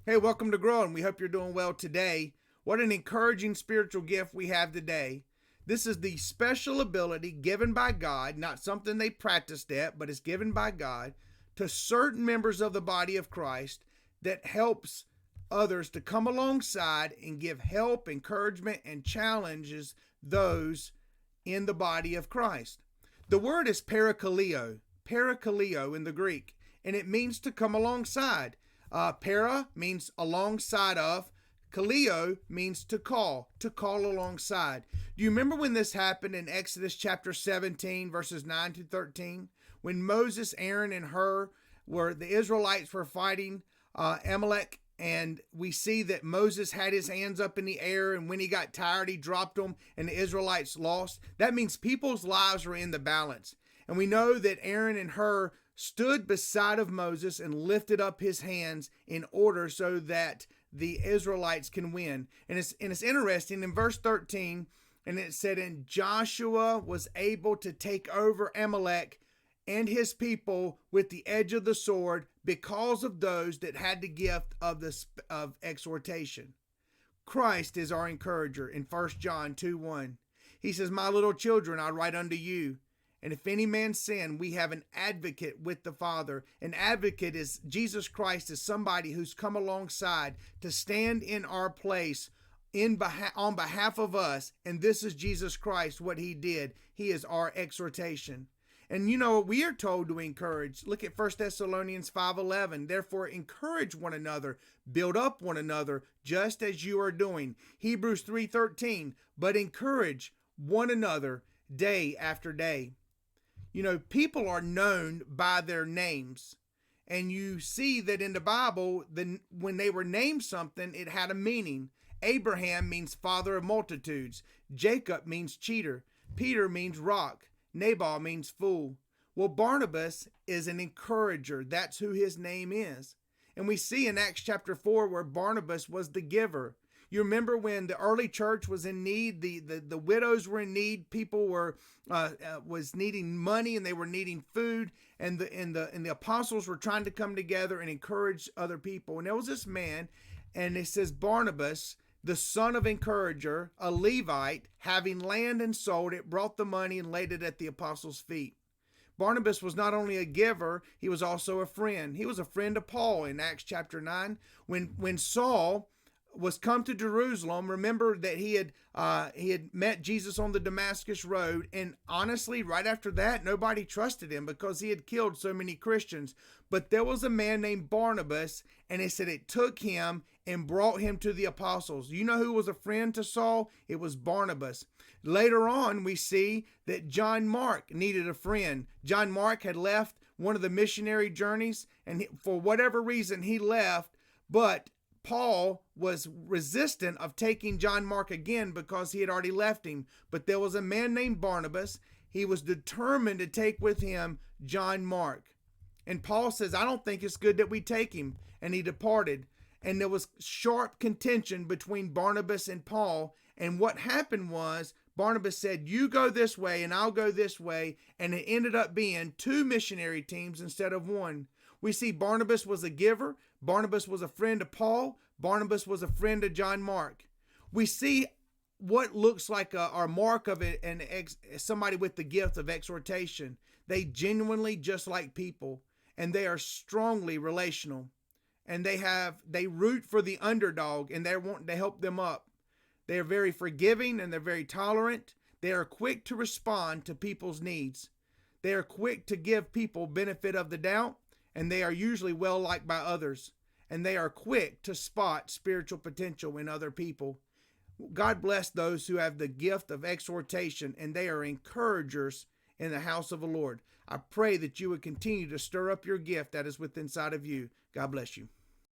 Hey, welcome to Grow, and we hope you're doing well today. What an encouraging spiritual gift we have today. This is the special ability given by God, not something they practiced at, but it's given by God to certain members of the body of Christ that helps others to come alongside and give help, encouragement, and challenges those in the body of Christ. The word is parakaleo in the Greek, and it means to come alongside. Para means alongside of. Kaleo means to call alongside. Do you remember when this happened in Exodus chapter 17, verses 9 to 13? When Moses, Aaron, and the Israelites were fighting Amalek, and we see that Moses had his hands up in the air, and when he got tired, he dropped them, and the Israelites lost. That means people's lives were in the balance. And we know that Aaron and Hur stood beside of Moses and lifted up his hands in order so that the Israelites can win. And it's interesting in verse 13, and it said, and Joshua was able to take over Amalek and his people with the edge of the sword because of those that had the gift of exhortation. Christ is our encourager in 1 John 2:1. He says, my little children, I write unto you. And if any man sin, we have an advocate with the Father. An advocate is Jesus Christ, is somebody who's come alongside to stand in our place on behalf of us. And this is Jesus Christ, what he did. He is our exhortation. And we are told to encourage. Look at 1 Thessalonians 5:11. Therefore, encourage one another, build up one another, just as you are doing. Hebrews 3:13. But encourage one another day after day. People are known by their names. And you see that in the Bible, when they were named something, it had a meaning. Abraham means father of multitudes. Jacob means cheater. Peter means rock. Nabal means fool. Well, Barnabas is an encourager. That's who his name is. And we see in Acts chapter 4 where Barnabas was the giver. You remember when the early church was in need, the widows were in need, people was needing money and they were needing food, and the apostles were trying to come together and encourage other people. And there was this man, and it says Barnabas, the son of encourager, a Levite, having land and sold it, brought the money and laid it at the apostles' feet. Barnabas was not only a giver, he was also a friend. He was a friend of Paul in Acts chapter 9. When Saul was come to Jerusalem, remember that he had met Jesus on the Damascus road, and honestly, right after that, nobody trusted him because he had killed so many Christians. But there was a man named Barnabas, and it said it took him and brought him to the apostles. You know who was a friend to Saul? It was Barnabas. Later on, we see that John Mark needed a friend. John Mark had left one of the missionary journeys, and for whatever reason, he left, but Paul was resistant of taking John Mark again because he had already left him. But there was a man named Barnabas. He was determined to take with him John Mark. And Paul says, I don't think it's good that we take him. And he departed. And there was sharp contention between Barnabas and Paul. And what happened was Barnabas said, you go this way and I'll go this way. And it ended up being two missionary teams instead of one. We see Barnabas was a giver. Barnabas was a friend of Paul. Barnabas was a friend of John Mark. We see what looks like our mark of it, and somebody with the gift of exhortation. They genuinely just like people, and they are strongly relational. And they root for the underdog, and they're wanting to help them up. They are very forgiving, and they're very tolerant. They are quick to respond to people's needs. They are quick to give people benefit of the doubt, and they are usually well liked by others. And they are quick to spot spiritual potential in other people. God bless those who have the gift of exhortation, and they are encouragers in the house of the Lord. I pray that you would continue to stir up your gift that is within inside of you. God bless you.